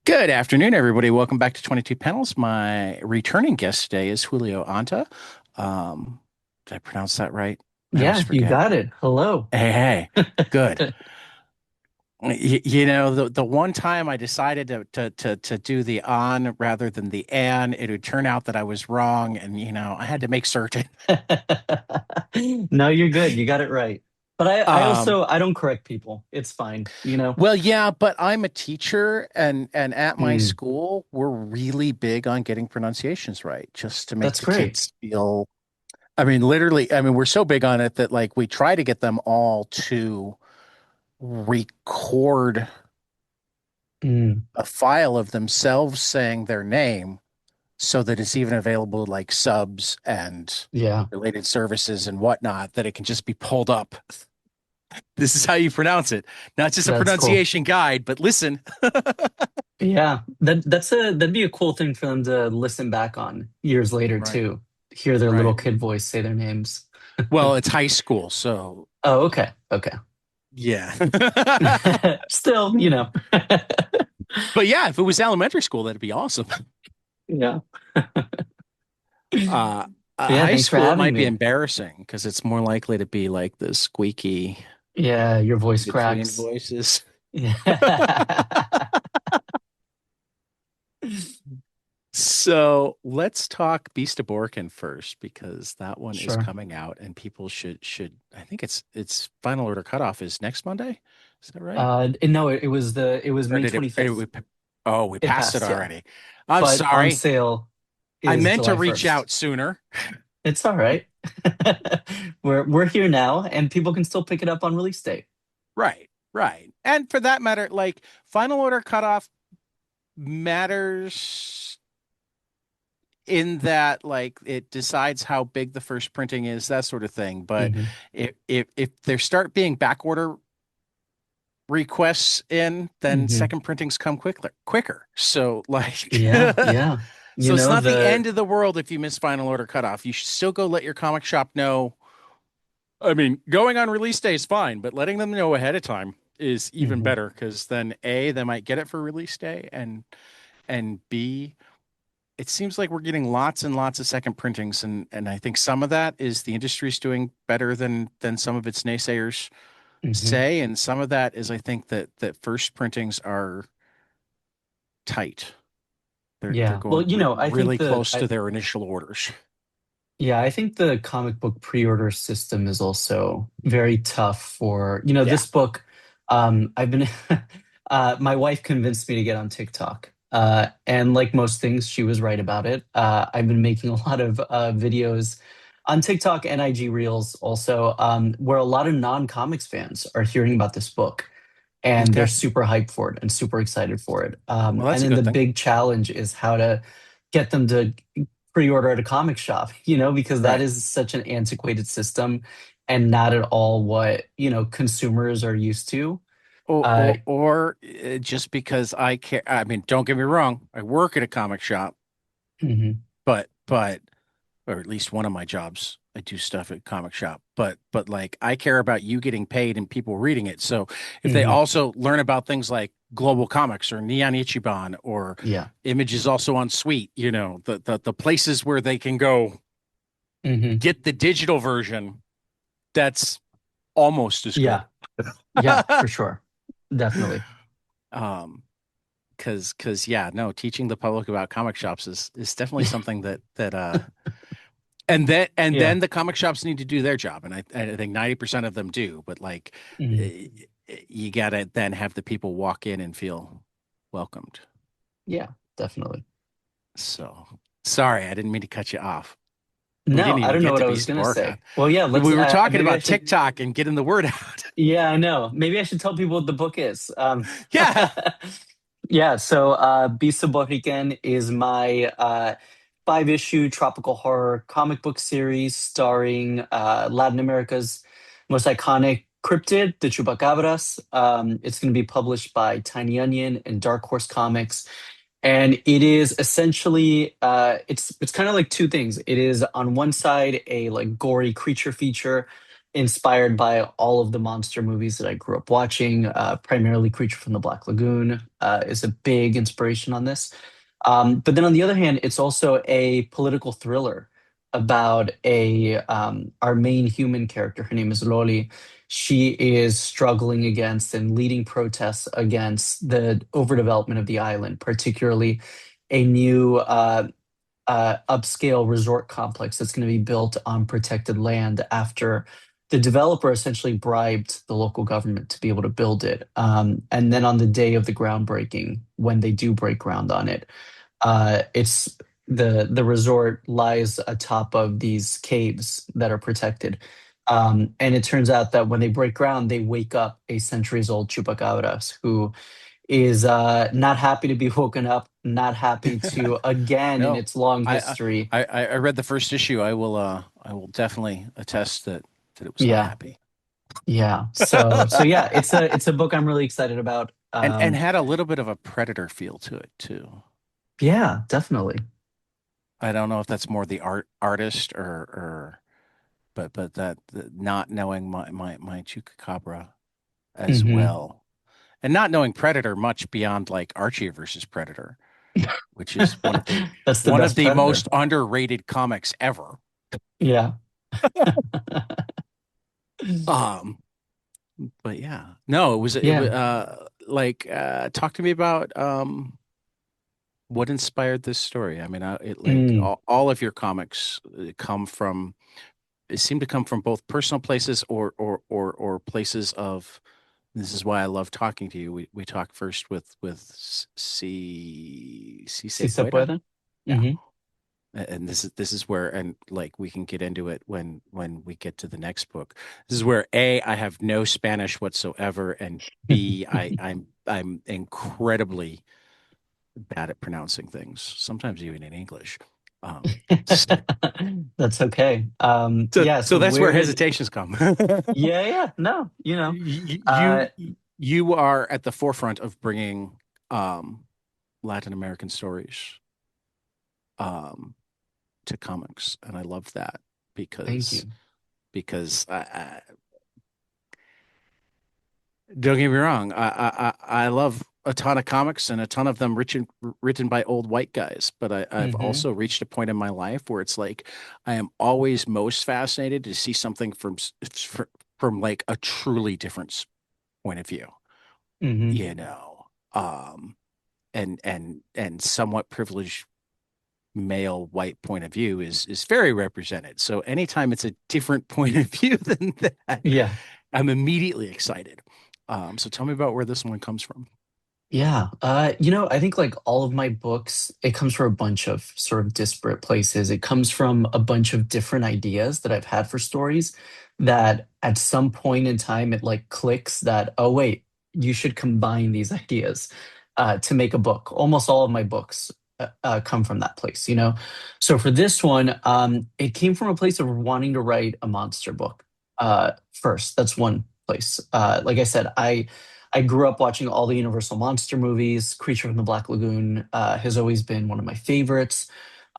Good afternoon, everybody. Welcome back to 22 Panels. My returning guest today is Julio Anta. Um, did I pronounce that right? I always Yeah, you forget. got it. Hello. Hey, hey, good. The one time I decided to do the on rather than the an, it would turn out that I was wrong, and I had to make certain. No, you're good. You got it right. But I Um, also I don't correct people. It's fine. well, yeah, but I'm a teacher, and at my Mm, school, we're really big on getting pronunciations right, just to make that's the great. kids feel. I mean, literally, I mean, we're so big on it that like we try to get them all to record Mm, a file of themselves saying their name so that it's even available like subs and yeah, related services and whatnot, that it can just be pulled up. This is how you pronounce it. Not just a that's cool. pronunciation guide, but listen. Yeah, that'd be a cool thing for them to listen back on years later Right, too. Hear their little right. kid voice say their names. Well, it's high school, so Oh, okay, okay. yeah. Still. But yeah, if it was elementary school, that'd be awesome. Yeah. Uh, Yeah, High thanks for school, it having might be me. embarrassing because it's more likely to be like the squeaky Yeah, your in voice between cracks. voices. Yeah. So let's talk Beast of Boriken first because that one is Sure. coming out and people should I think it's final order cutoff is next Monday. Is that right? No, it was Or May did it 25th. oh, we It passed it passed, yeah. already. I'm But on sorry. sale I is meant to July reach 1st. out sooner. It's all right. We're here now and people can still pick it up on release day. Right, right. And for that matter, like final order cutoff matters in that like it decides how big the first printing is, that sort of thing. But Hmm. if there start being back order requests in, then Hmm. second printings come quicker. So like Yeah, yeah. so You it's know, not the the end of the world if you miss final order cutoff. You should still go let your comic shop know. I mean, going on release day is fine, but letting them know ahead of time is even Mhm. better because then A, they might get it for release day, and B, it seems like we're getting lots and lots of second printings, and I think some of that is the industry's doing better than some of its naysayers Mhm. say, and some of that is I think that first printings are tight. They're Yeah. Well, going I think really close to their initial orders. I think the comic book pre-order system is also very tough for, Yeah. this book. I've been, my wife convinced me to get on TikTok. And like most things, she was right about it. I've been making a lot of videos on TikTok and IG Reels also, where a lot of non-comics fans are hearing about this book and they're Okay. super hyped for it and super excited for it. Well, And that's a then the good thing. big challenge is how to get them to pre-order at a comic shop, because that Right. is such an antiquated system and not at all what, consumers are used to. Uh, Just because I care. I mean, don't get me wrong. I work at a comic shop, mhm, but or at least one of my jobs, I do stuff at comic shop. But like I care about you getting paid and people reading it. So if they mhm, also learn about things like Global Comics or Neon Ichiban or yeah. images also on Suite, the places where they can go Mhm, get the digital version that's almost as good. yeah. Yeah, for sure. Definitely. um because yeah, no, teaching the public about comic shops is definitely something that and then Yeah. the comic shops need to do their job, and I think 90% of them do, but like Mhm. eh, you gotta then have the people walk in and feel welcomed. Yeah, definitely. So sorry, I didn't mean to cut you off. We No, didn't I even don't know get what to I was Beast of gonna Orca. say. Well, yeah, let's We were talking maybe I about should. TikTok and getting the word out. Yeah, I know. Maybe I should tell people what the book is. Yeah. Yeah, so Beast of Boriken is my five-issue tropical horror comic book series starring Latin America's most iconic cryptid, the Chupacabras. It's going to be published by Tiny Onion and Dark Horse Comics. And it is essentially it's kind of like two things. It is on one side a like gory creature feature, inspired by all of the monster movies that I grew up watching. Primarily, Creature from the Black Lagoon is a big inspiration on this. But then on the other hand, it's also a political thriller about a our main human character. Her name is Loli. She is struggling against and leading protests against the overdevelopment of the island, particularly a new upscale resort complex that's going to be built on protected land after the developer essentially bribed the local government to be able to build it. And then on the day of the groundbreaking, when they do break ground on it, it's the resort lies atop of these caves that are protected. And it turns out that when they break ground, they wake up a centuries old chupacabras who is not happy to be woken up, not happy to again in No, its long I, history. I read the first issue. I will definitely attest that it was not Yeah, happy. yeah. So yeah, it's a book I'm really excited about. And had a little bit of a predator feel to it too. Yeah, definitely. I don't know if that's more the artist or but not knowing my chupacabra as Hmm. well, and not knowing Predator much beyond like Archie versus Predator, which is That's the one of best the predator. most underrated comics ever. Yeah. Um, but yeah, no, it was Yeah. like talk to me about what inspired this story. I mean, Mm, all of your comics come from seem to come from both personal places or places of. This is why I love talking to you. We talked first with C Se si se Puede. puede. Yeah. Hmm. And this is where and like we can get into it when we get to the next book. This is where A, I have no Spanish whatsoever, and B, I'm incredibly bad at pronouncing things, sometimes even in English. So, That's okay. so Yeah, so so that's where where did hesitations come. yeah, yeah, no, You uh you are at the forefront of bringing um Latin American stories um to comics, and I love that thank because you. because don't get me wrong, I love a ton of comics and a ton of them written by old white guys, but I've Hmm. also reached a point in my life where it's like I am always most fascinated to see something from like a truly different point of view, Hmm. you know. And somewhat privileged male white point of view is very represented. So anytime it's a different point of view than that, Yeah. I'm immediately excited. So tell me about where this one comes from. Yeah. I think like all of my books, it comes from a bunch of sort of disparate places. It comes from a bunch of different ideas that I've had for stories that at some point in time it like clicks that, oh wait, you should combine these ideas to make a book. Almost all of my books come from that place, you know? So for this one, it came from a place of wanting to write a monster book first. That's one place. Like I said, I grew up watching all the Universal monster movies. Creature from the Black Lagoon has always been one of my favorites.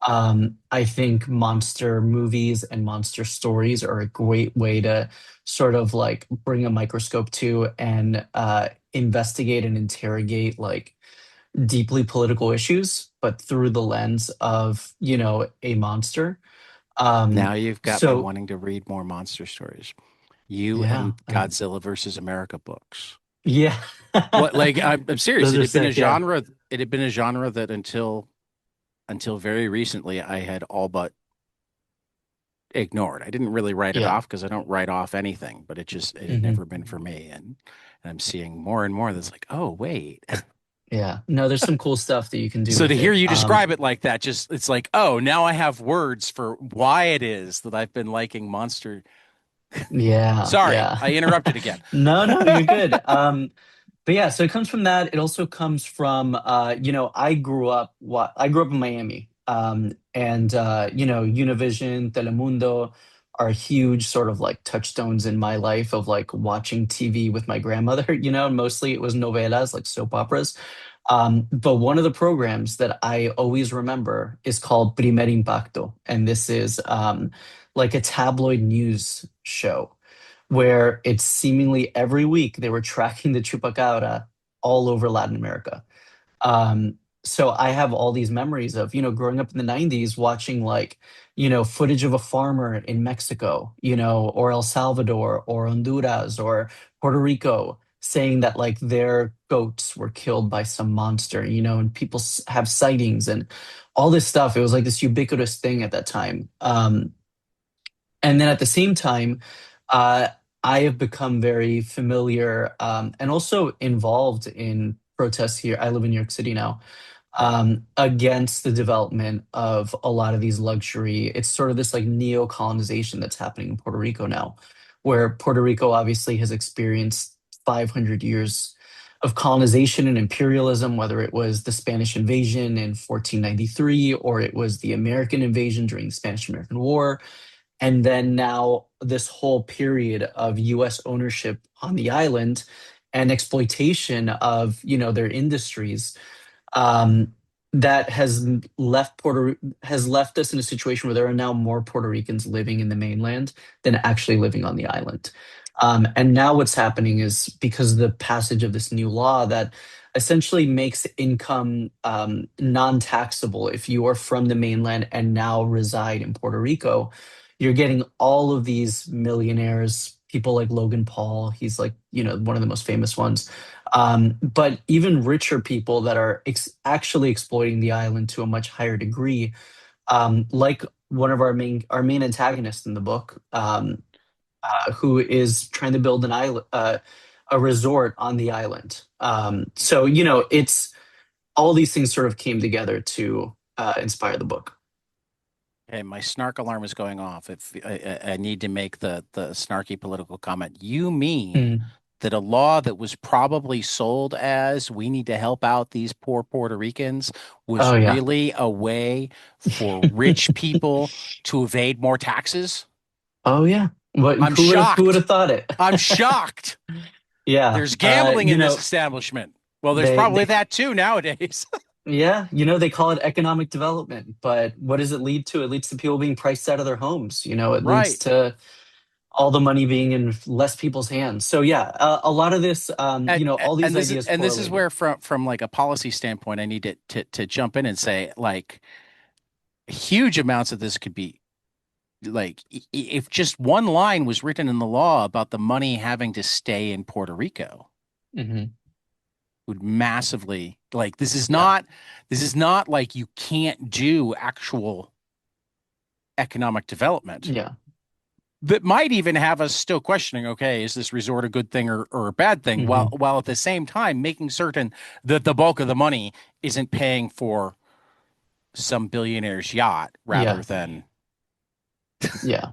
I think monster movies and monster stories are a great way to sort of like bring a microscope to and investigate and interrogate like deeply political issues, but through the lens of, a monster. Now Um, you've got me so wanting to read more monster stories. You yeah, and Godzilla versus America books. yeah, What like I'm serious. those It are had been a sick. Yeah, genre. It had been a genre that until very recently I had all but ignored. I didn't really write it yeah. off because I don't write off anything, but it had Hmm. never been for me. And I'm seeing more and more that's like, oh wait. Yeah. No, there's some cool stuff that you can do So to with hear it. you describe it like that, just it's like, oh, now I have words for why it is that I've been liking Monster. Yeah, Sorry, yeah. I interrupted again. No, no, you're good. But yeah, so it comes from that. It also comes from I grew up in Miami. And Univision, Telemundo are huge sort of like touchstones in my life of like watching TV with my grandmother, mostly it was novelas, like soap operas. But one of the programs that I always remember is called Primer Impacto, and this is like a tabloid news show. where it's seemingly every week they were tracking the chupacabra all over Latin America. Um, so I have all these memories of, growing up in the 90s, watching like, footage of a farmer in Mexico, or El Salvador or Honduras or Puerto Rico saying that like their goats were killed by some monster, and people have sightings and all this stuff. It was like this ubiquitous thing at that time. And then at the same time, uh, I have become very familiar and also involved in protests here. I live in New York City now, against the development of a lot of these luxury. It's sort of this like neo-colonization that's happening in Puerto Rico now, where Puerto Rico obviously has experienced 500 years of colonization and imperialism, whether it was the Spanish invasion in 1493 or it was the American invasion during the Spanish-American War, and then now this whole period of US ownership on the island and exploitation of, their industries, um, that has left us in a situation where there are now more Puerto Ricans living in the mainland than actually living on the island. And now what's happening is because of the passage of this new law that essentially makes income non-taxable if you are from the mainland and now reside in Puerto Rico. You're getting all of these millionaires, people like Logan Paul. He's like, one of the most famous ones, but even richer people that are actually exploiting the island to a much higher degree, like one of our main antagonists in the book, who is trying to build an island, a resort on the island. So it's all these things sort of came together to inspire the book. Okay, my snark alarm is going off. If I need to make the snarky political comment, you mean Mm. that a law that was probably sold as we need to help out these poor Puerto Ricans was Oh yeah. really a way for rich people to evade more taxes? Oh yeah. What? I'm Who would shocked. have thought it? I'm shocked. Yeah. There's gambling in this You know, establishment. Well, there's they probably they that too nowadays. yeah, they call it economic development, but what does it lead to? It leads to people being priced out of their homes. It leads Right. to all the money being in less people's hands. So yeah, a lot of this, all these ideas And this is correlated. where from like a policy standpoint, I need to jump in and say like huge amounts of this could be like if just one line was written in the law about the money having to stay in Puerto Rico Hmm. would massively like Yeah, this is not like you can't do actual economic development yeah, that might even have us still questioning, okay, is this resort a good thing or a bad thing, hmm, while at the same time making certain that the bulk of the money isn't paying for some billionaire's yacht rather yeah, than yeah.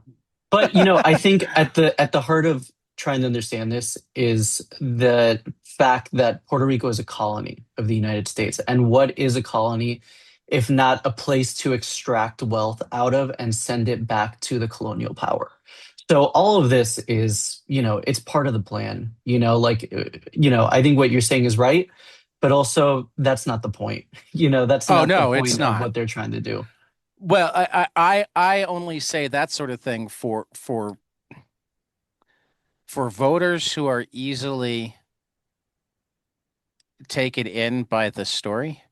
But I think at the heart of trying to understand this is the fact that Puerto Rico is a colony of the United States. And what is a colony if not a place to extract wealth out of and send it back to the colonial power? So all of this is, it's part of the plan, like, I think what you're saying is right, but also that's not the point. That's oh not the no, it's point of not. what they're trying to do. Well, I only say that sort of thing for voters who are easily taken in by the story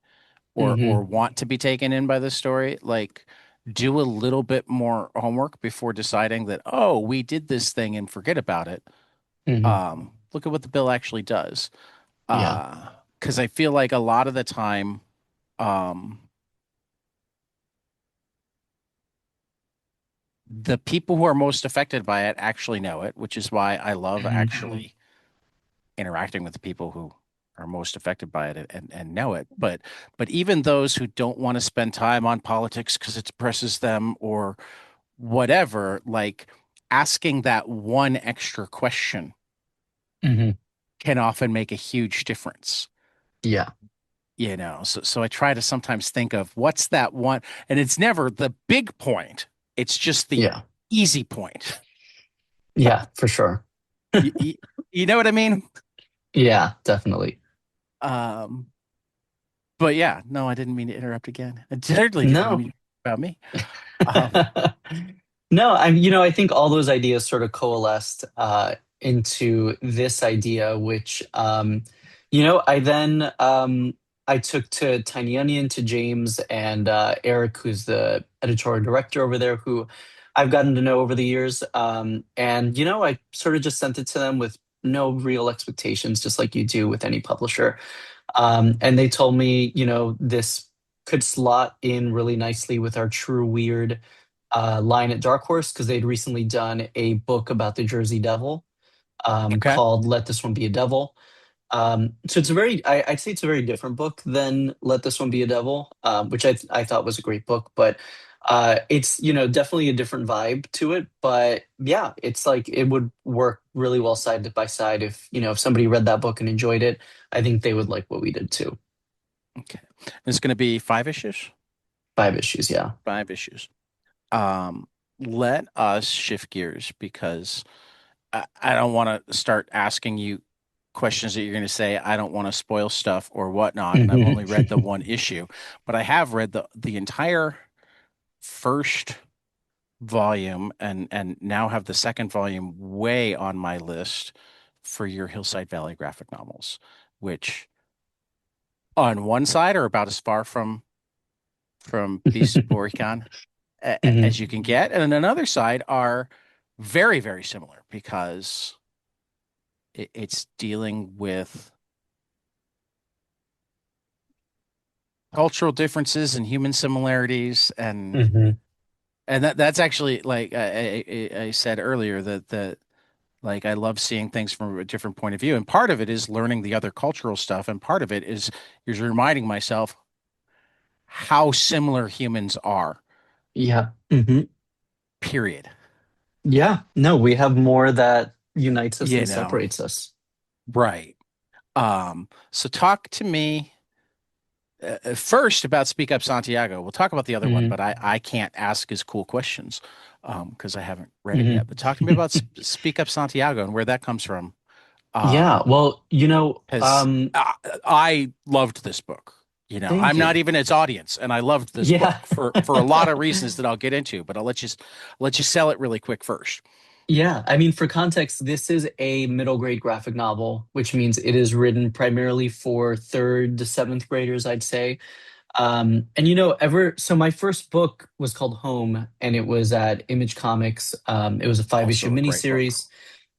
or Hmm. want to be taken in by the story, like do a little bit more homework before deciding that, oh, we did this thing and forget about it. Hmm. Look at what the bill actually does. Yeah. Because I feel like a lot of the time, um, the people who are most affected by it actually know it, which is why I love Hmm. actually interacting with the people who are most affected by it and know it. But even those who don't want to spend time on politics because it depresses them or whatever, like asking that one extra question Hmm. can often make a huge difference. Yeah. So I try to sometimes think of what's that one, and it's never the big point. It's just the Yeah. easy point. Yeah, for sure. You, you, you know what I mean? Yeah, definitely. Um, but yeah, no, I didn't mean to interrupt again. I certainly didn't No. mean about me. Um, No, I think all those ideas sort of coalesced into this idea, which, I then I took to Tiny Onion to James and Eric, who's the editorial director over there, who I've gotten to know over the years. And I sort of just sent it to them with no real expectations, just like you do with any publisher. And they told me, this could slot in really nicely with our True Weird line at Dark Horse because they'd recently done a book about the Jersey Devil Okay. called Let This One Be a Devil. So it's I'd say it's a very different book than Let This One Be a Devil, which I thought was a great book, but it's, definitely a different vibe to it. But yeah, it's like it would work really well side by side if somebody read that book and enjoyed it. I think they would like what we did too. Okay. It's going to be 5 issues. 5 issues, yeah. 5 issues. Um, Let us shift gears because I don't want to start asking you questions that you're going to say I don't want to spoil stuff or whatnot, and I've Hmm. only read the one issue, but I have read the entire first volume and now have the second volume way on my list for your Hillside Valley graphic novels, which on one side are about as far from Beast of Boriken Hmm. as you can get, and on another side are very, very similar because it's dealing with cultural differences and human similarities Hmm. and that's actually like I said earlier that like I love seeing things from a different point of view, and part of it is learning the other cultural stuff, and part of it is reminding myself how similar humans are. Yeah. Hmm. Period. Yeah. No, we have more that unites us You than know, separates us. right. So talk to me first about Speak Up Santiago. We'll talk about the other one, Hmm. but I can't ask as cool questions because I haven't read it Hmm. yet. But talk to me about Speak Up Santiago and where that comes from. Yeah. Um, Well, because I loved this book. thank I'm not you. even its audience, and I loved this Yeah. book for a lot of reasons that I'll get into. But I'll let you sell it really quick first. Yeah. I mean, for context, this is a middle grade graphic novel, which means it is written primarily for third to seventh graders, I'd say. And so my first book was called Home, and it was at Image Comics. It was a 5 issue Also a great book. miniseries.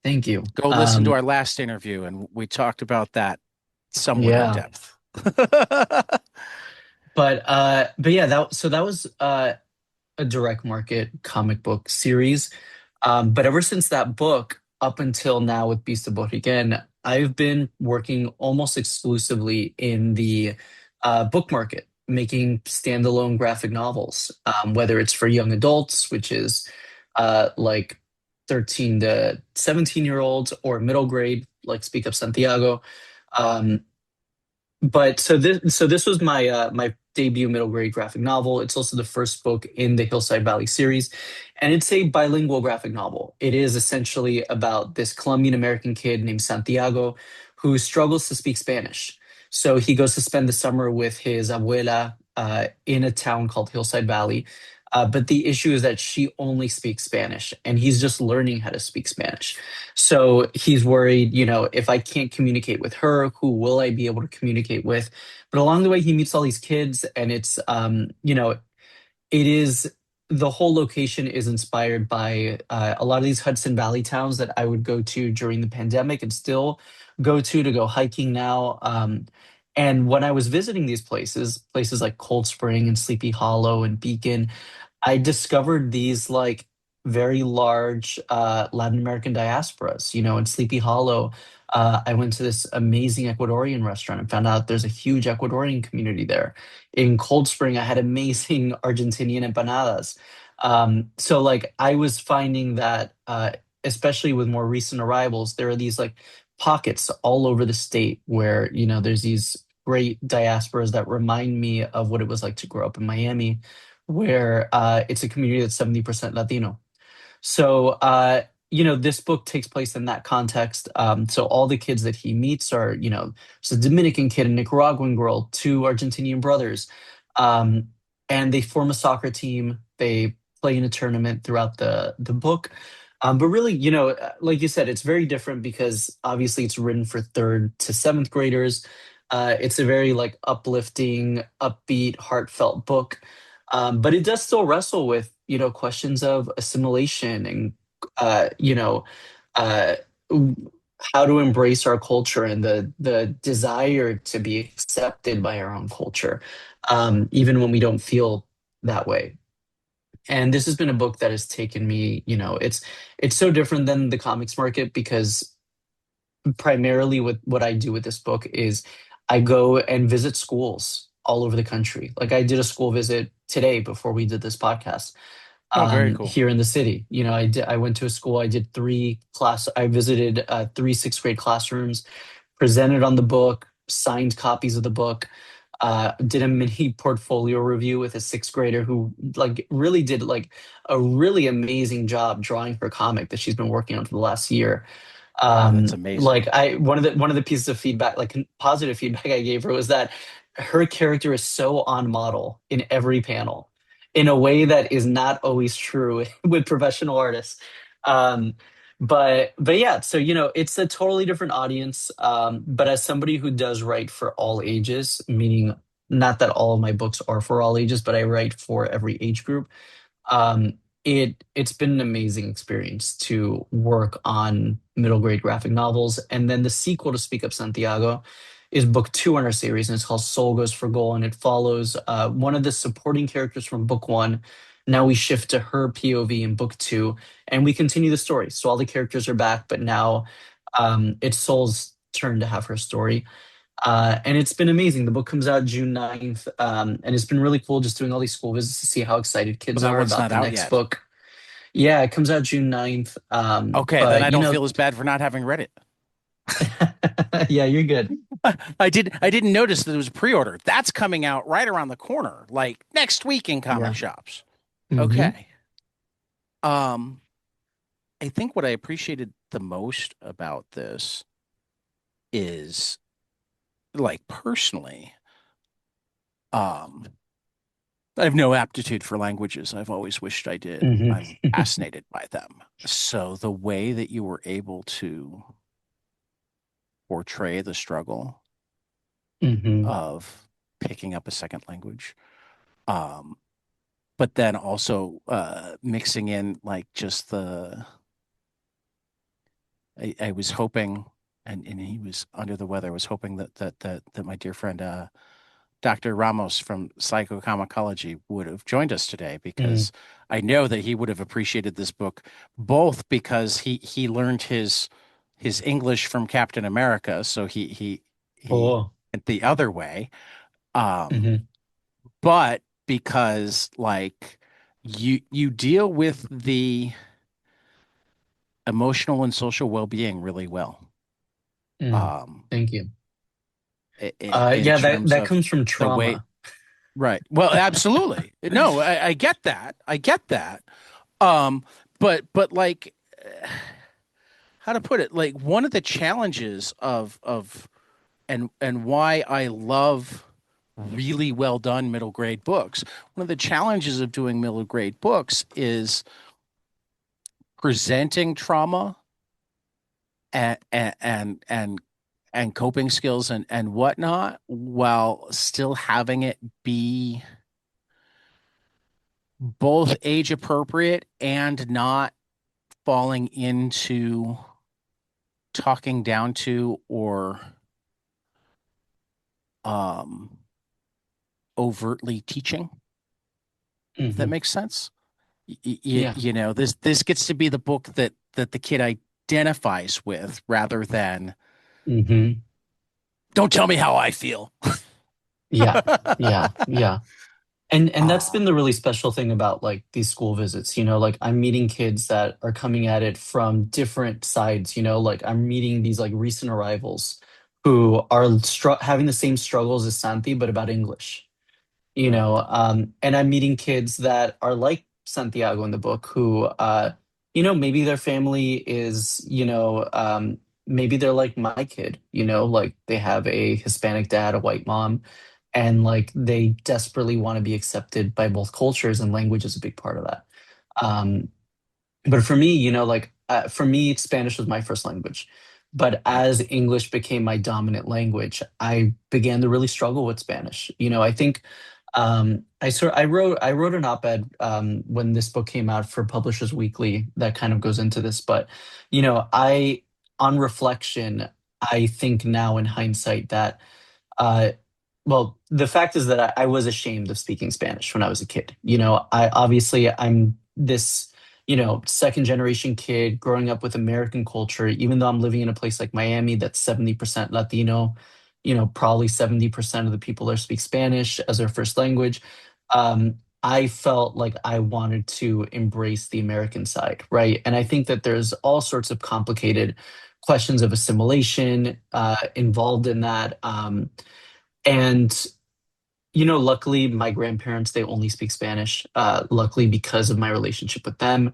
Thank you. Go listen to our last interview, and we talked about that somewhat in Yeah. depth. But yeah, that was a direct market comic book series. But ever since that book, up until now with Beast of Boriken, I've been working almost exclusively in the book market, making standalone graphic novels, whether it's for young adults, which is like 13 to 17-year olds, or middle grade, like Speak Up Santiago. Um, but so this was my debut middle grade graphic novel. It's also the first book in the Hillside Valley series, and it's a bilingual graphic novel. It is essentially about this Colombian American kid named Santiago who struggles to speak Spanish. So he goes to spend the summer with his abuela in a town called Hillside Valley. But the issue is that she only speaks Spanish, and he's just learning how to speak Spanish. So he's worried, if I can't communicate with her, who will I be able to communicate with? But along the way, he meets all these kids, and it is the whole location is inspired by a lot of these Hudson Valley towns that I would go to during the pandemic and still go to go hiking now. And when I was visiting these places like Cold Spring and Sleepy Hollow and Beacon, I discovered these like very large Latin American diasporas. In Sleepy Hollow, I went to this amazing Ecuadorian restaurant and found out there's a huge Ecuadorian community there. In Cold Spring, I had amazing Argentinian empanadas. So like I was finding that, especially with more recent arrivals, there are these like pockets all over the state where there's these great diasporas that remind me of what it was like to grow up in Miami, where it's a community that's 70% Latino. So, this book takes place in that context. So all the kids that he meets are, it's a Dominican kid, a Nicaraguan girl, two Argentinian brothers. Um, and they form a soccer team. They play in a tournament throughout the book. But really, like you said, it's very different because obviously it's written for third to seventh graders. It's a very like uplifting, upbeat, heartfelt book. But it does still wrestle with, questions of assimilation and, you know, uh, how to embrace our culture and the desire to be accepted by our own culture, even when we don't feel that way. And this has been a book that has taken me, it's so different than the comics market because primarily with what I do with this book is I go and visit schools all over the country. Like I did a school visit today before we did this podcast, Oh, very cool. here in the city. I went to a school, I visited three sixth grade classrooms, presented on the book, signed copies of the book, did a mini portfolio review with a sixth grader who like really did like a really amazing job drawing her comic that she's been working on for the last year. Oh, that's amazing. Like I one of the pieces of feedback, like positive feedback I gave her was that her character is so on model in every panel in a way that is not always true with professional artists. Um, but yeah, so it's a totally different audience. But as somebody who does write for all ages, meaning not that all of my books are for all ages, but I write for every age group. It's been an amazing experience to work on middle grade graphic novels. And then the sequel to Speak Up Santiago is book two in our series, and it's called Soul Goes for Goal, and it follows one of the supporting characters from book one. Now we shift to her POV in book two, and we continue the story. So all the characters are back, but now it's Soul's turn to have her story. And it's been amazing. The book comes out June 9th. And it's been really cool just doing all these school visits to see how excited Well, kids that are one's about not the out next yet. book. Yeah, it comes out June 9th. Okay, then But I don't feel as bad for not having read it. yeah, you're good. I didn't notice that it was a pre-order. That's coming out right around the corner, like next week in comic Yeah. shops. Hmm. Okay. Um, I think what I appreciated the most about this is like personally, um, I have no aptitude for languages. I've always wished I did. Hmm. I'm fascinated by them. So the way that you were able to portray the struggle Hmm. of picking up a second language, um, but then also mixing in like just I was hoping, and he was under the weather. I was hoping that my dear friend Dr. Ramos from Psychopharmacology would have joined us today Mm. because I know that he would have appreciated this book both because he learned his English from Captain America, so he Cool. went the other way, um, Hmm. but because like you deal with the emotional and social well-being really well, Mm. um, Thank you. in Yeah, that terms that of comes from the way. trauma. Right. Well, absolutely. No, I get that. I get that. Um, but like how to put it, like one of the challenges of and why I love really well done middle grade books. One of the challenges of doing middle grade books is presenting trauma and coping skills and whatnot while still having it be both age appropriate and not falling into talking down to or um overtly teaching, if that Hmm. makes sense. Yeah. This gets to be the book that the kid identifies with rather than Hmm. don't tell me how I feel. Yeah. Yeah. Yeah. And that's been um the really special thing about like these school visits, like I'm meeting kids that are coming at it from different sides, like I'm meeting these like recent arrivals who are having the same struggles as Santi, but about English, right. and I'm meeting kids that are like Santiago in the book who, maybe their family is, maybe they're like my kid, like they have a Hispanic dad, a white mom, and like they desperately want to be accepted by both cultures, and language is a big part of that. Um, but for me, like for me, Spanish was my first language. But Right. as English became my dominant language, I began to really struggle with Spanish. I think I wrote an op-ed when this book came out for Publishers Weekly that kind of goes into this. But I on reflection, I think now in hindsight that uh, well, the fact is that I was ashamed of speaking Spanish when I was a kid. I'm this, second generation kid growing up with American culture, even though I'm living in a place like Miami that's 70% Latino, probably 70% of the people there speak Spanish as their first language. I felt like I wanted to embrace the American side, right? And I think that there's all sorts of complicated questions of assimilation involved in that. And luckily, my grandparents, they only speak Spanish. Luckily, because of my relationship with them,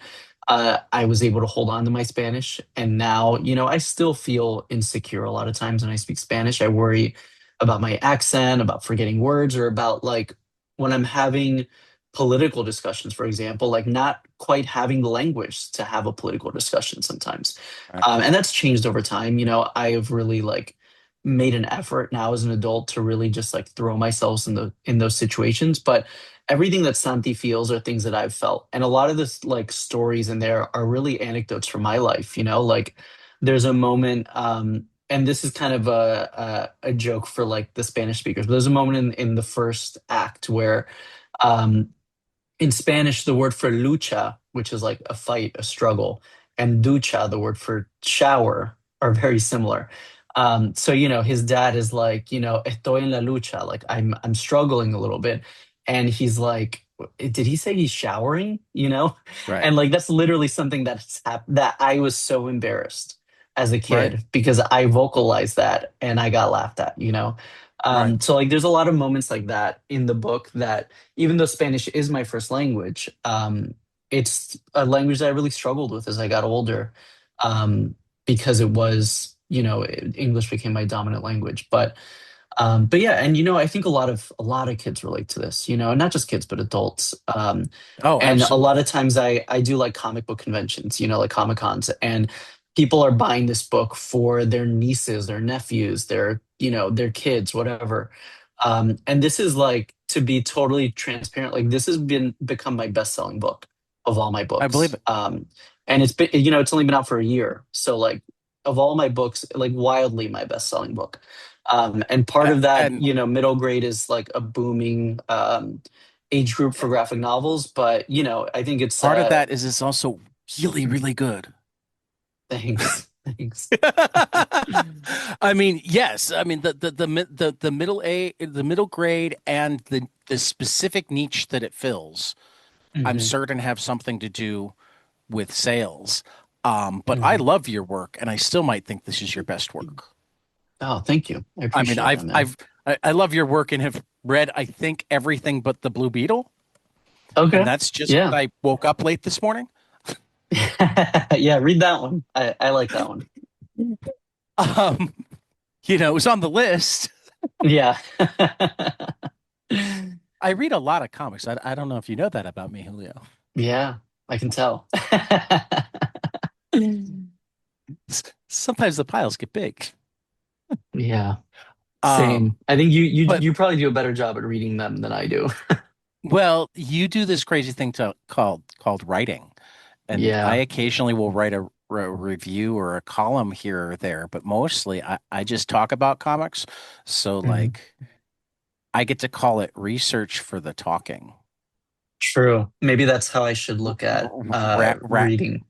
I was able to hold on to my Spanish. And now, I still feel insecure a lot of times when I speak Spanish. I worry about my accent, about forgetting words, or about like when I'm having political discussions, for example, like not quite having the language to have a political discussion sometimes. Right. And that's changed over time. I have really like made an effort now as an adult to really just like throw myself in those situations. But everything that Santi feels are things that I've felt. And a lot of this like stories in there are really anecdotes from my life, like there's a moment, and this is kind of a joke for like the Spanish speakers, but there's a moment in the first act where um in Spanish, the word for lucha, which is like a fight, a struggle, and ducha, the word for shower, are very similar. So his dad is like, estoy en la lucha, like I'm struggling a little bit, and he's like, did he say he's showering? Right. And like that's literally something that I was so embarrassed as a Right. kid because I vocalized that and I got laughed at. Right. So like there's a lot of moments like that in the book that even though Spanish is my first language, it's a language that I really struggled with as I got older, um, because it was, English became my dominant language. But yeah, and I think a lot of kids relate to this, and not just kids but adults. Oh, And a lot absolutely. of times I do like comic book conventions, like Comic Cons, and people are buying this book for their nieces, their nephews, their kids, whatever. And this is like to be totally transparent, like this has become my best-selling book of all my I believe books. it. And it's only been out for a year. So like of all my books, like wildly my best-selling book. And part of that, And middle grade is like a booming age group for graphic novels, but I think it's part of that is it's also really, really good. thanks. Thanks. I mean, yes. I mean the middle grade and the specific niche that it fills, I'm Hmm. certain have something to do with sales. But I Hmm. love your work, and I still might think this is your best work. Oh, thank you. I I mean, appreciate that, man. I love your work and have read, I think, everything but the Blue Beetle, and Okay. that's just Yeah. I woke up late this morning. Yeah, read that one. I like that one. Um, it was on the list. Yeah. I read a lot of comics. I don't know if you know that about me, Julio. Yeah, I can tell. Sometimes the piles get big. Yeah, Um, same. I think you you but you probably do a better job at reading them than I do. well, you do this crazy thing called writing, and I Yeah. occasionally will write a review or a column here or there, but mostly I just talk about comics. So Mhm. like I get to call it research for the talking, True. Maybe that's how I should look at ra ra reading.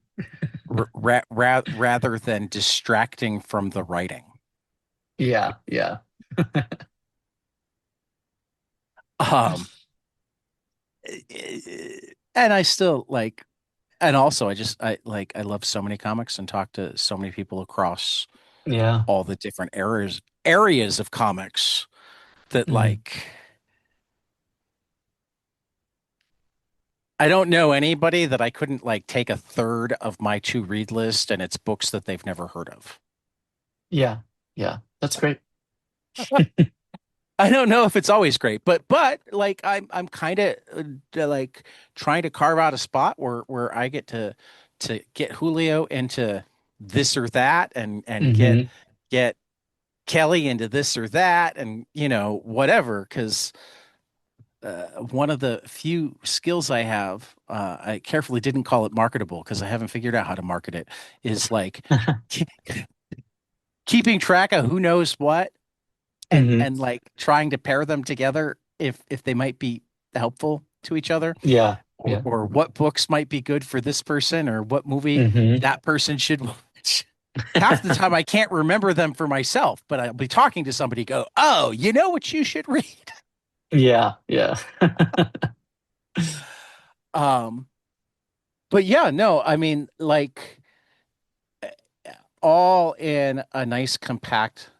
rather than distracting from the writing. Yeah, yeah. Um, and I still like, and also I love so many comics and talk to so many people across Yeah. all the different areas of comics that Mhm. like I don't know anybody that I couldn't like take a third of my to read list and it's books that they've never heard of. Yeah. Yeah. That's great. I don't know if it's always great, but like I'm kind of like trying to carve out a spot where I get to get Julio into this or that and Hmm. get Kelly into this or that and whatever because one of the few skills I have, I carefully didn't call it marketable because I haven't figured out how to market it, is like keeping track of who knows what Hmm. and like trying to pair them together if they might be helpful to each other Yeah. or Yeah. what books might be good for this person or what movie Hmm. that person should watch. Half the time I can't remember them for myself, but I'll be talking to somebody go, "Oh, you know what you should read?" Yeah. Yeah. Um, but yeah, no, I mean like all in a nice compact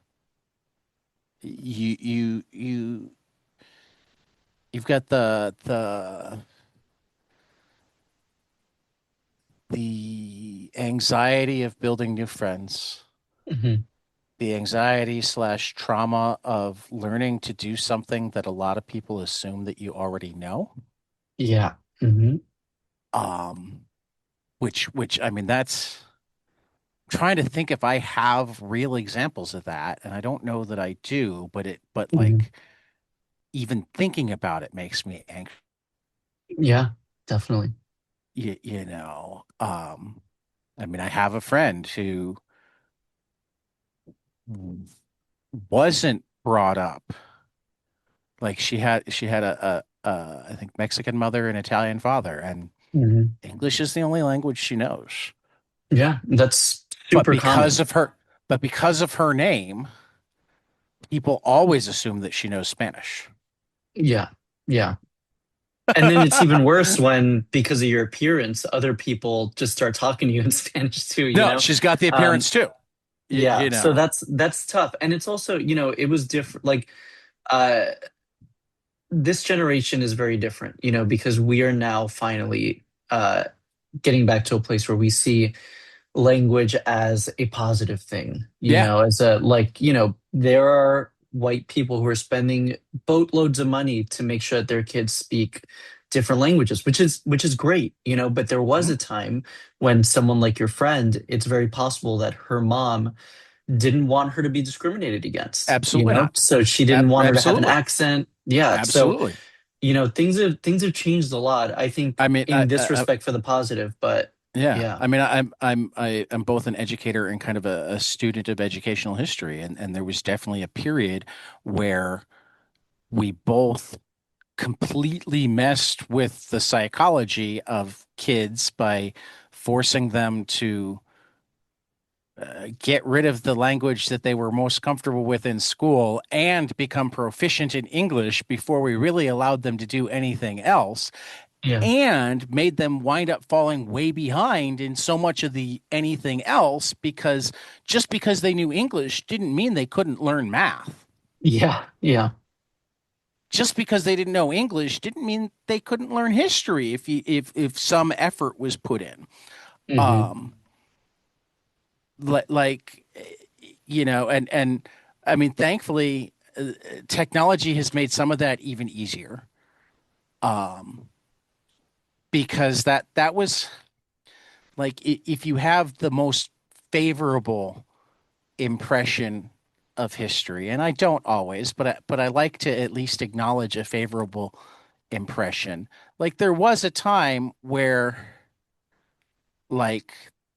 you've got the anxiety of building new friends, Hmm. the anxiety slash trauma of learning to do something that a lot of people assume that you already know. Yeah. Hmm. Um, which I mean that's trying to think if I have real examples of that, and I don't know that I do, but Hmm. like even thinking about it makes me anxious. Yeah, definitely. I mean, I have a friend who wasn't brought up like she had a I think Mexican mother and Italian father, and Hmm. English is the only language she knows. Yeah, that's But super because common. of her, but because of her name, people always assume that she knows Spanish. Yeah. Yeah. And then it's even worse when, because of your appearance, other people just start talking to you in Spanish too, you No, know? she's got the Um, appearance too. You, yeah, you so know, that's tough. And it's also, it was different. Like, uh, this generation is very different, because we are now finally getting back to a place where we see language as a positive thing, yeah, as a like, there are white people who are spending boatloads of money to make sure that their kids speak different languages, which is great, but there was mhm, a time when someone like your friend, it's very possible that her mom didn't want her to be discriminated against, absolutely not. so she didn't want her to have an Absolutely, accent. Yeah, so absolutely. things have changed a lot, I think, I mean, in this respect for the positive, but yeah. yeah. I mean, I'm both an educator and kind of a student of educational history, and there was definitely a period where we both completely messed with the psychology of kids by forcing them to get rid of the language that they were most comfortable with in school and become proficient in English before we really allowed them to do anything else Yeah. and made them wind up falling way behind in so much of the anything else because just because they knew English didn't mean they couldn't learn math. Yeah. Yeah. Just because they didn't know English didn't mean they couldn't learn history if some effort was put in. Hmm. Um, like and I mean, thankfully, technology has made some of that even easier. Um, because that was like if you have the most favorable impression of history, and I don't always, but I like to at least acknowledge a favorable impression. Like there was a time where like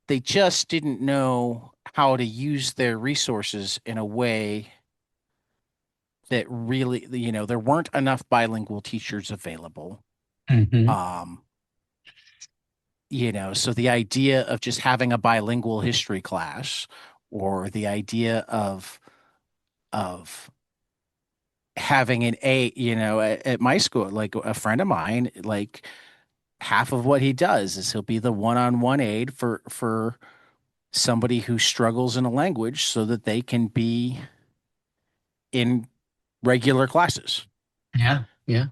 they just didn't know how to use their resources in a way that really, there weren't enough bilingual teachers available. Hmm. Um, so the idea of just having a bilingual history class or the idea of having an A, at my school, like a friend of mine, like half of what he does is he'll be the one-on-one aide for somebody who struggles in a language so that they can be in regular classes, Yeah. Yeah.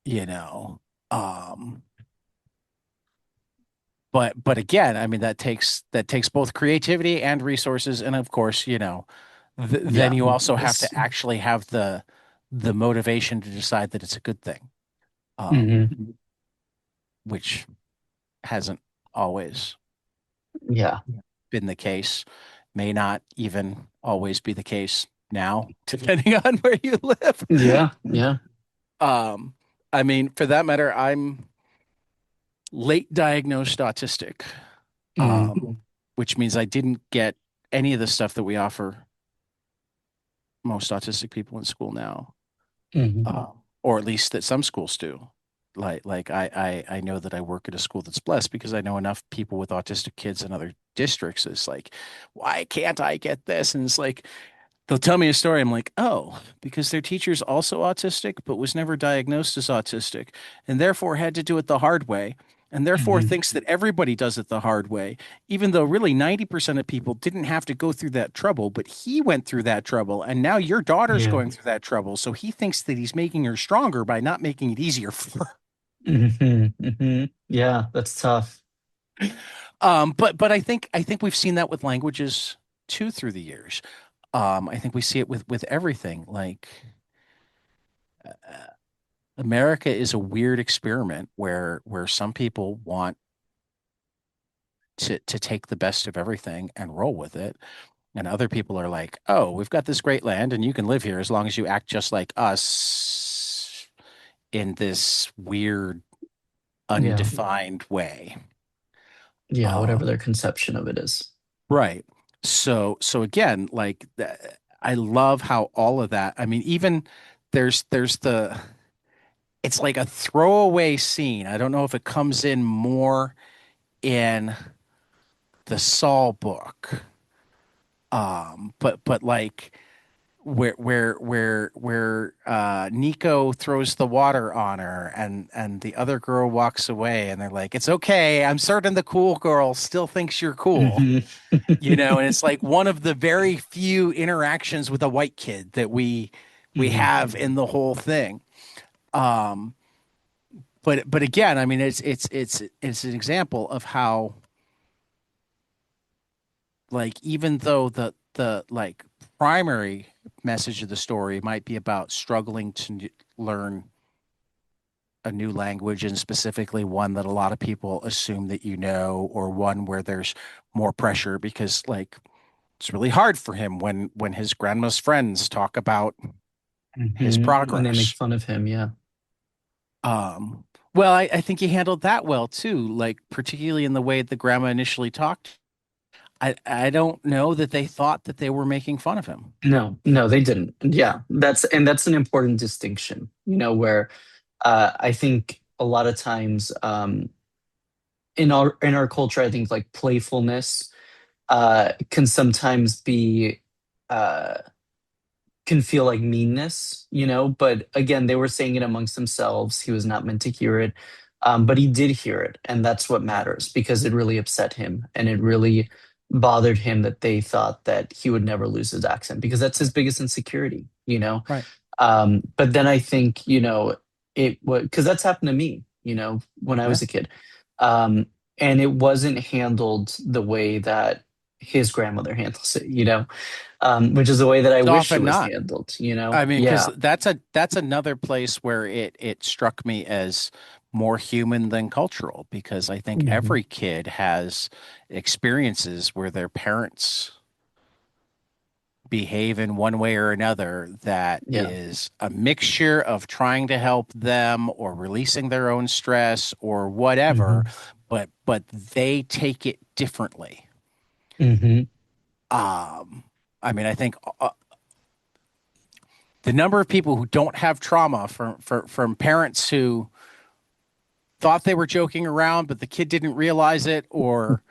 you know. Um, but again, I mean that takes both creativity and resources, and of course, then Yeah. you also have This. to actually have the motivation to decide that it's a good thing, Hmm. which hasn't always Yeah. been the case, may not even always be the case now, depending on where you live. Yeah. Yeah. Um, I mean, for that matter, I'm late diagnosed autistic, Mm. which means I didn't get any of the stuff that we offer most autistic people in school now, Hmm. or at least that some schools do. I know that I work at a school that's blessed because I know enough people with autistic kids in other districts. It's like, why can't I get this? And it's like, they'll tell me a story. I'm like, oh, because their teacher's also autistic, but was never diagnosed as autistic, and therefore had to do it the hard way, and therefore Hmm. thinks that everybody does it the hard way, even though really 90% of people didn't have to go through that trouble, but he went through that trouble, and now your daughter's Yeah. going through that trouble. So he thinks that he's making her stronger by not making it easier for her. Hmm. Hmm. Yeah, that's tough. But I think we've seen that with languages too through the years. I think we see it with everything. Like America is a weird experiment where some people want to take the best of everything and roll with it, and other people are like, "Oh, we've got this great land, and you can live here as long as you act just like us in this weird, Yeah. undefined way." Yeah, Uh, whatever their conception of it is. right. So again, like I love how all of that. I mean, even there's the it's like a throwaway scene. I don't know if it comes in more in the Saul book. But like where Nico throws the water on her and the other girl walks away and they're like, it's okay. I'm certain the cool girl still thinks you're cool. Hmm. And it's like one of the very few interactions with a white kid that we Hmm. have in the whole thing. Um, but again, I mean, it's an example of how like even though the like primary message of the story might be about struggling to learn a new language and specifically one that a lot of people assume that or one where there's more pressure because like it's really hard for him when his grandma's friends talk about his Hmm. When they make progress. fun of him, yeah. um well, I think he handled that well too, like particularly in the way the grandma initially talked. I don't know that they thought that they were making fun of him. No, no, they didn't. Yeah, that's an important distinction, where I think a lot of times in our culture, I think like playfulness can sometimes be uh can feel like meanness, but again, they were saying it amongst themselves. He was not meant to hear it. But he did hear it, and that's what Right. matters because it really upset him and it really bothered him that they thought that he would never lose his accent because that's his Right. biggest insecurity. Right. But then I think, it was because that's happened to me, when I Yeah. was a kid. Um, and it wasn't handled the way that his grandmother handles it, which is the way that I It's wish it often was not. handled. I mean, because Yeah. that's another place where it struck me as more human than cultural, because I think Hmm. every kid has experiences where their parents behave in one way or another that Yeah. is a mixture of trying to help them or releasing their own stress or whatever, Hmm. but they take it differently. Hmm. Um, I mean, I think the number of people who don't have trauma from parents who thought they were joking around, but the kid didn't realize it, or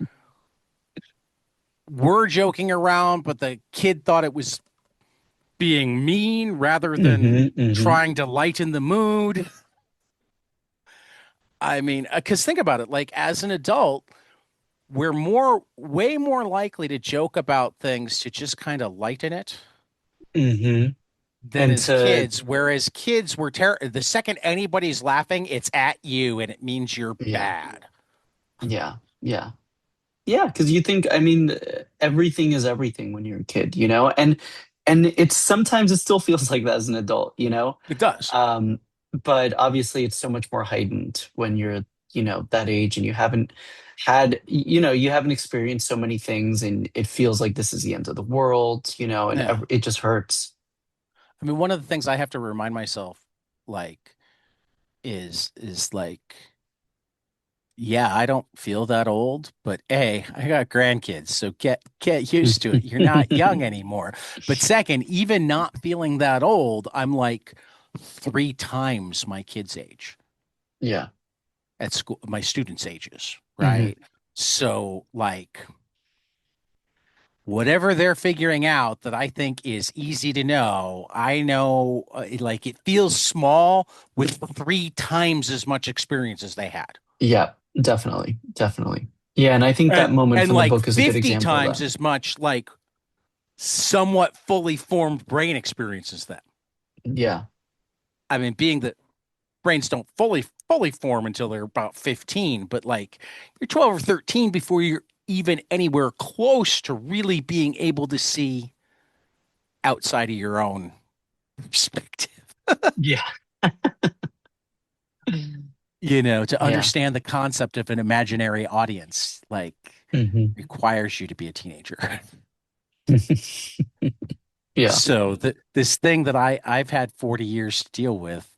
were joking around, but the kid thought it was being mean rather than Hmm. Hmm. trying to lighten the mood. I mean, because think about it, like as an adult, we're way more likely to joke about things to just kind of lighten it Hmm. than And as to kids. Whereas kids were the second anybody's laughing, it's at you and it means you're yeah, bad. yeah, yeah. Yeah, because you think, I mean, everything is everything when you're a kid, and And it's sometimes it still feels like that as an adult, you know? It does. Um, but obviously it's so much more heightened when you're, that age and you haven't you haven't experienced so many things and it feels like this is the end of the world, and Yeah. it just hurts. I mean, one of the things I have to remind myself, like, is like, yeah, I don't feel that old, but A, I got grandkids, so get used to it. You're not young anymore. But second, even not feeling that old, I'm like 3 times my kids' age Yeah. at school, my students' ages, Hmm. right? So like whatever they're figuring out that I think is easy to know, I know like it feels small with 3 times as much experience as they had. Yeah, definitely. Definitely. Yeah, and I think that And moment and from the like book is a good 50 example of times that. as much like somewhat fully formed brain experiences then. Yeah. I mean, being that brains don't fully form until they're about 15, but like you're 12 or 13 before you're even anywhere close to really being able to see outside of your own perspective. Yeah. To Yeah. understand the concept of an imaginary audience, like Hmm. requires you to be a teenager. Yeah. So this thing that I've had 40 years to deal with,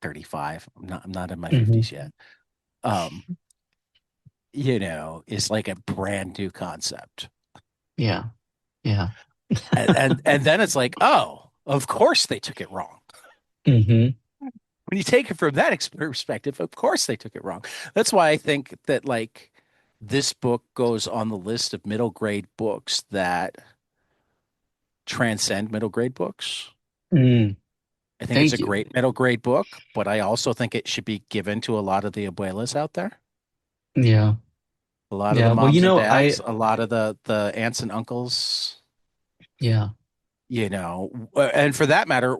35. I'm not in my Hmm. 50s yet. Um, is like a brand new concept. Yeah. Yeah. And then it's like, oh, of course they took it wrong. Hmm. When you take it from that perspective, of course they took it wrong. That's why I think that like this book goes on the list of middle grade books that transcend middle grade books. Mm, I think it's a thank you. great middle grade book, but I also think it should be given to a lot of the abuelas out there, Yeah. a lot of the Yeah. Well, moms and dads, a lot of the aunts and uncles, yeah. and for that matter,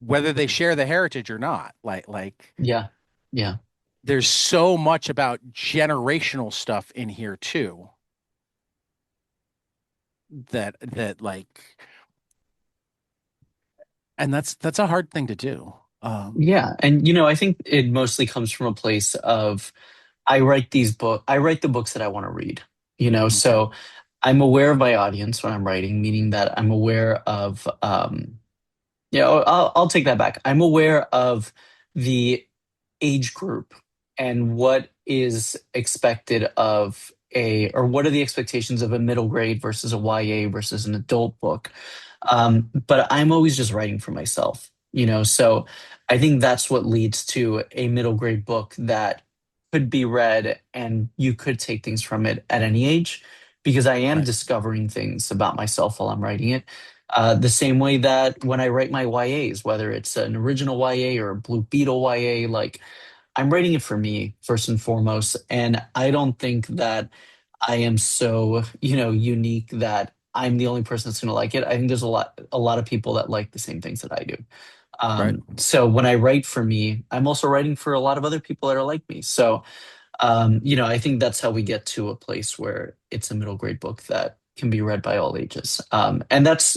whether they share the heritage or not. Like Yeah. Yeah. there's so much about generational stuff in here too that like, and that's a hard thing to do. Yeah. And, I think it mostly comes from a place of I write the books that I want to read, Okay, so I'm aware of my audience when I'm writing, meaning that I'm aware of, I'll take that back. I'm aware of the age group and what is expected of or what are the expectations of a middle grade versus a YA versus an adult book. But I'm always just writing for myself, so I think that's what leads to a middle grade book that could be read and you could take things from it at any age because I am right. discovering things about myself while I'm writing it. The same way that when I write my YAs, whether it's an original YA or a Blue Beetle YA, like I'm writing it for me first and foremost. And I don't think that I am so, unique that I'm the only person that's going to like it. I think there's a lot of people that like the same things that I do. Right. So when I write for me, I'm also writing for a lot of other people that are like me. So, I think that's how we get to a place where it's a middle grade book that can be read by all ages. And that's,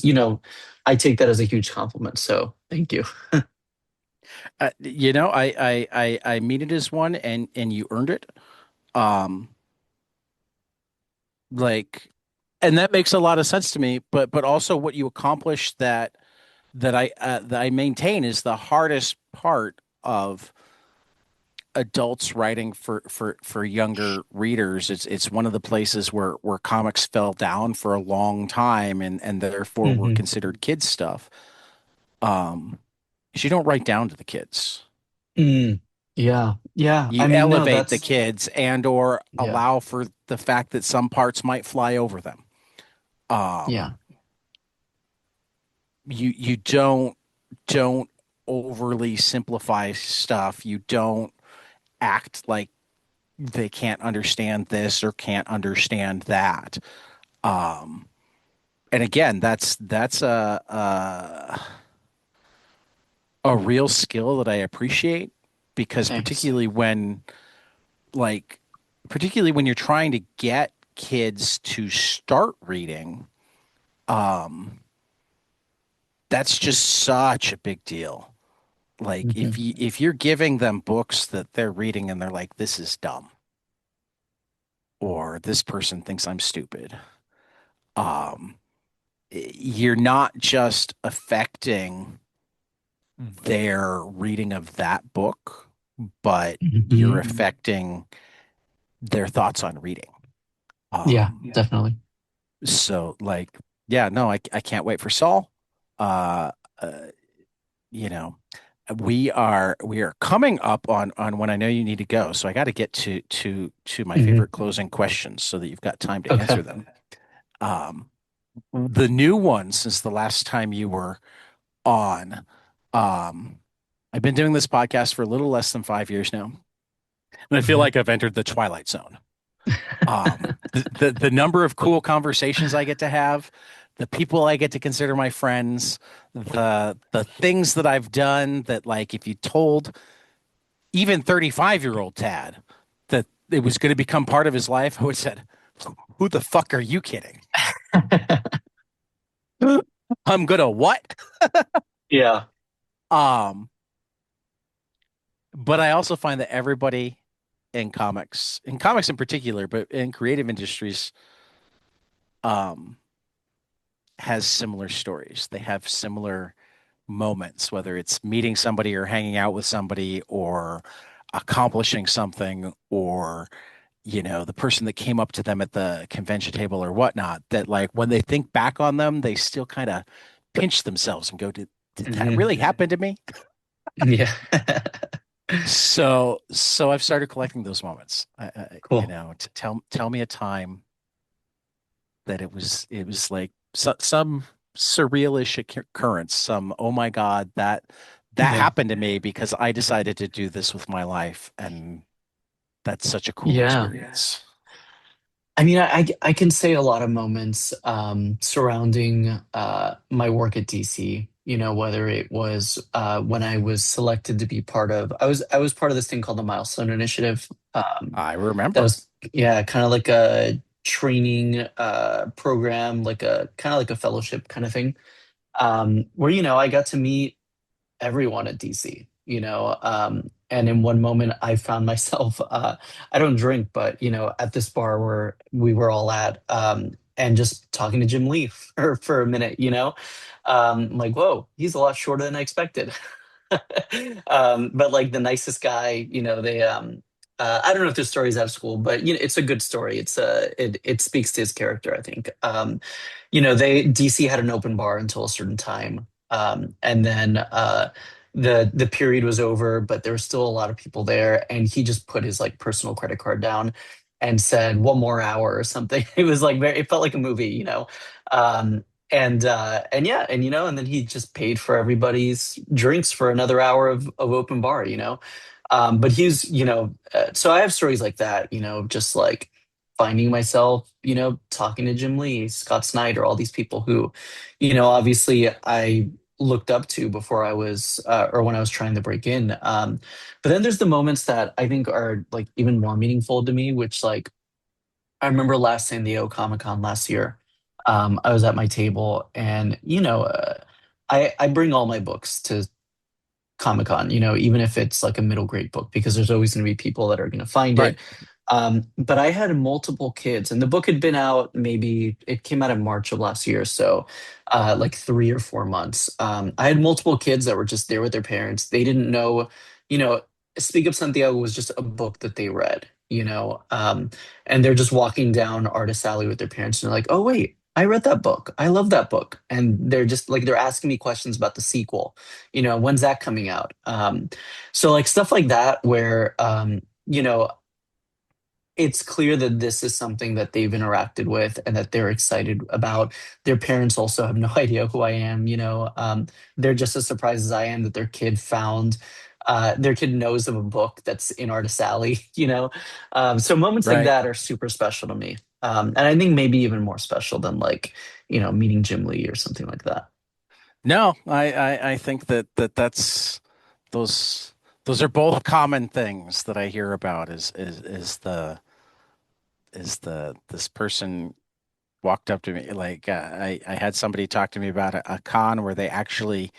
I take that as a huge compliment. So thank you. I mean it as one, and you earned it. Um, like, and that makes a lot of sense to me. But also what you accomplished that I maintain is the hardest part of adults writing for younger readers. It's one of the places where comics fell down for a long time and therefore were Hmm. considered kids stuff. Um, is you don't write down to the kids. Mm, yeah. Yeah. I You mean, no, elevate the that's, kids and or yeah. allow for the fact that some parts might fly over them. Yeah. Um, you don't overly simplify stuff. You don't act like they can't understand this or can't understand that. Um, and again, that's a real skill that I appreciate because Thanks. particularly when you're trying to get kids to start reading, Um, that's just such a big deal. Like Mhm. if you're giving them books that they're reading and they're like, this is dumb, or this person thinks I'm stupid, um, you're not just affecting their reading of that book, but you're Mhm. affecting their thoughts on reading. Yeah, Yeah. definitely. So like, yeah, no, I can't wait for Saul. Uh, uh, you know, we are coming up on when I know you need to go. So I got to get to my Hmm. favorite closing questions so that you've got time to Okay. answer them. Um, the new one since the last time you were on. Um, I've been doing this podcast for a little less than 5 years now, and I feel Mhm. like I've entered the twilight zone. The number of cool conversations I get to have, the people I get to consider my friends, the things that I've done that like if you told even 35-year-old Tad that it was going to become part of his life, I would have said, "Who the fuck are you kidding? I'm gonna what?" Yeah. Um, but I also find that everybody in comics in particular, but in creative industries, um, has similar stories. They have similar moments, whether it's meeting somebody or hanging out with somebody or accomplishing something or, the person that came up to them at the convention table or whatnot, that like when they think back on them, they still kind of pinch themselves and go, did that Hmm. really happen to me? Yeah. So I've started collecting those moments. Cool. To tell me a time that it was like some surrealish occurrence, some oh my God, that Yeah. happened to me because I decided to do this with my life, and that's such a cool Yeah. experience. I mean, I can say a lot of moments surrounding my work at DC. You know, whether it was when I was selected to be part of, I was part of this thing called the Milestone Initiative. I That remember. was, yeah, kind of like a training program, like a kind of like a fellowship kind of thing, where I got to meet everyone at DC, and in one moment I found myself, I don't drink, but, at this bar where we were all at, and just talking to Jim Lee for a minute, like, whoa, he's a lot shorter than I expected. But like the nicest guy, I don't know if there's stories out of school, but it's a good story. It speaks to his character, I think. DC had an open bar until a certain time. And then the period was over, but there were still a lot of people there, and he just put his like personal credit card down and said one more hour or something. It was like it felt like a movie. Um, and yeah, and then he just paid for everybody's drinks for another hour of open bar. But he's, so I have stories like that, just like finding myself, talking to Jim Lee, Scott Snyder, all these people who, obviously I looked up to before I was, or when I was trying to break in. But then there's the moments that I think are like even more meaningful to me, which like I remember last San Diego Comic Con last year. I was at my table, and I bring all my books to Comic Con, even if it's like a middle grade book, because there's always going to be people that are going to find Right. it. But I had multiple kids, and the book had been out, maybe it came out in March of last year, so like 3 or 4 months. I had multiple kids that were just there with their parents. They didn't know, you know, Speak of Santiago was just a book that they read, and they're just walking down Artist Alley with their parents, and they're like, "Oh wait, I read that book. I love that book," and they're just like they're asking me questions about the sequel. When's that coming out? So like stuff like that where you know it's clear that this is something that they've interacted with and that they're excited about. Their parents also have no idea who I am. They're just as surprised as I am that their kid knows of a book that's in Artist Alley. So moments like Right. that are super special to me, and I think maybe even more special than like meeting Jim Lee or something like that. No, I think that's those those are both common things that I hear about is this person walked up to me. Like I had somebody talk to me about a con where they actually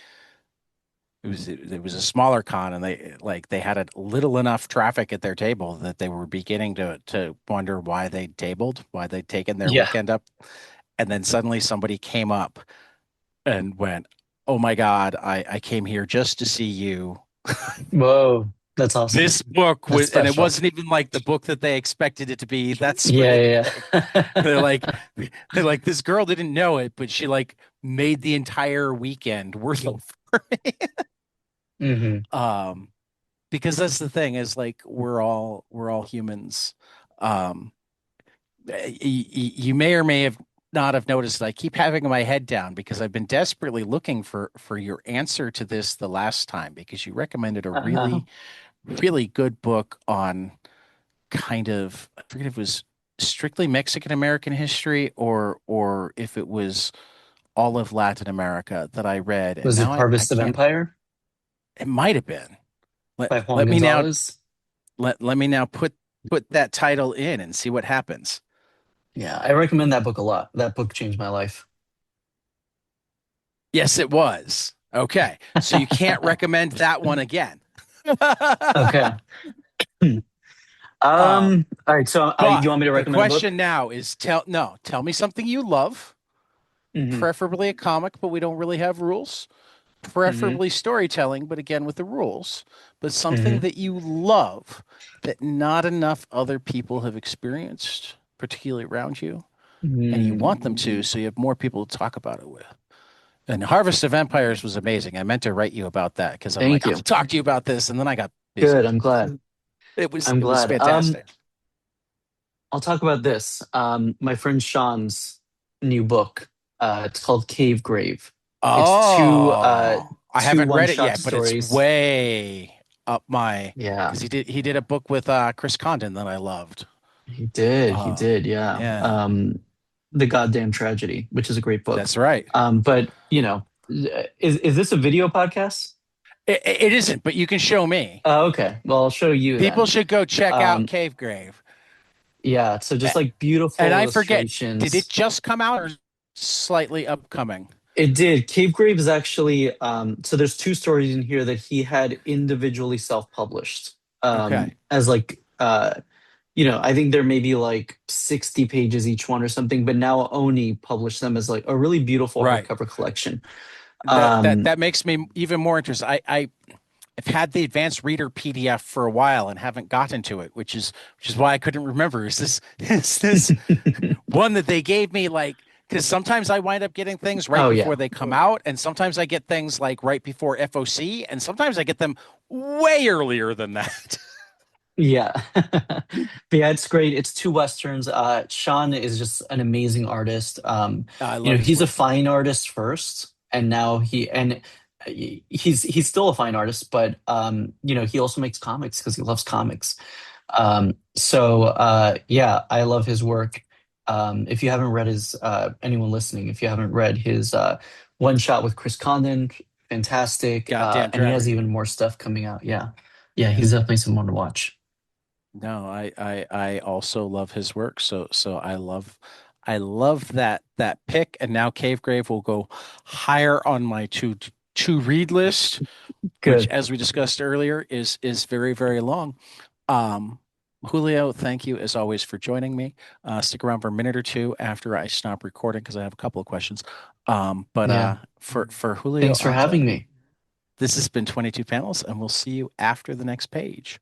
it was a smaller con, and they had a little enough traffic at their table that they were beginning to wonder why they tabled, why they'd taken their Yeah. weekend up. And then suddenly somebody came up and went, "Oh my God, I came here just to see you." Whoa, that's awesome. This book That's was, and it special. wasn't even like the book that they expected it to be. That sort Yeah, of yeah, thing. yeah. They're like, they're like, this girl didn't know it, but she like made the entire weekend worth of for me. hmm Um, because that's the thing is like we're all humans. Um, you may or may have not have noticed that I keep having my head down because I've been desperately looking for your answer to this the last time because you recommended a Uh, really good book on kind of I forget if it was strictly Mexican American history or if it was all of Latin America that I read, and was it now I Harvest of can't. Empire It might have been. Let by Juan let me now Gonzalez? let me now put that title in and see what happens. Yeah, I recommend that book a lot. That book changed my life. Yes, it was. Okay, so you can't recommend that one again. Okay. um, All right. So, you but want me to the recommend a book? question now is tell me something you love, hmm preferably a comic, but we don't really have rules. hmm Preferably storytelling, but again with the rules, but something hmm that you love that not enough other people have experienced, particularly around you, and you want them to, mm so you have more people to talk about it with. And Harvest of Empires was amazing. I meant to write you about that because I'm like, Thank I'll you. talk to you about this, and then I got Good. busy. I'm glad. I'm It was glad. fantastic. I'll talk about this. My friend Sean's new book. It's called Cave Grave. It's Oh, I two haven't read it one-shot yet, but it's stories. way up my Yeah, because he did a book with Chris Condon that I loved. he did. He Um, did. Yeah. yeah, The Goddamn Tragedy, which is a great book. that's right. But is this a video podcast? It isn't, but you can show me. Okay. Well, I'll show you People then. should go check out Um, Cave Grave. yeah. So just A- like beautiful And I forget, did it illustrations. just come out or slightly upcoming? It did. Cave Grave is actually so there's two stories in here that he had individually self-published. Okay, As like I think there may be like 60 pages each one or something, but now Oni published them as like a really beautiful right. hardcover collection. That Um that makes me even more interested. I've had the advanced reader PDF for a while and haven't gotten to it, which is why I couldn't remember. Is this is this one that they gave me like because sometimes I wind up getting things right oh before yeah. they come out, and sometimes I get things like right before FOC, and sometimes I get them way earlier than that. Yeah. But yeah, it's great. It's two westerns. Sean is just an amazing artist. I love his He's a work. fine artist first, and now he's still a fine artist, but he also makes comics because he loves comics. Yeah, I love his work. If you haven't read his anyone listening, if you haven't read his one shot with Chris Condon, fantastic. Goddamn And he has traffic. even more stuff coming out. Yeah. Yeah, Yeah. he's definitely someone to watch. No, I also love his work. So I love that pick. And now Cave Grave will go higher on my to read list, which, Good. as we discussed earlier, is very, very long. Um, Julio, thank you as always for joining me. Stick around for a minute or two after I stop recording because I have a couple of questions. But Yeah. for Julio Thanks for Anta, having me. this has been 22 panels, and we'll see you after the next page.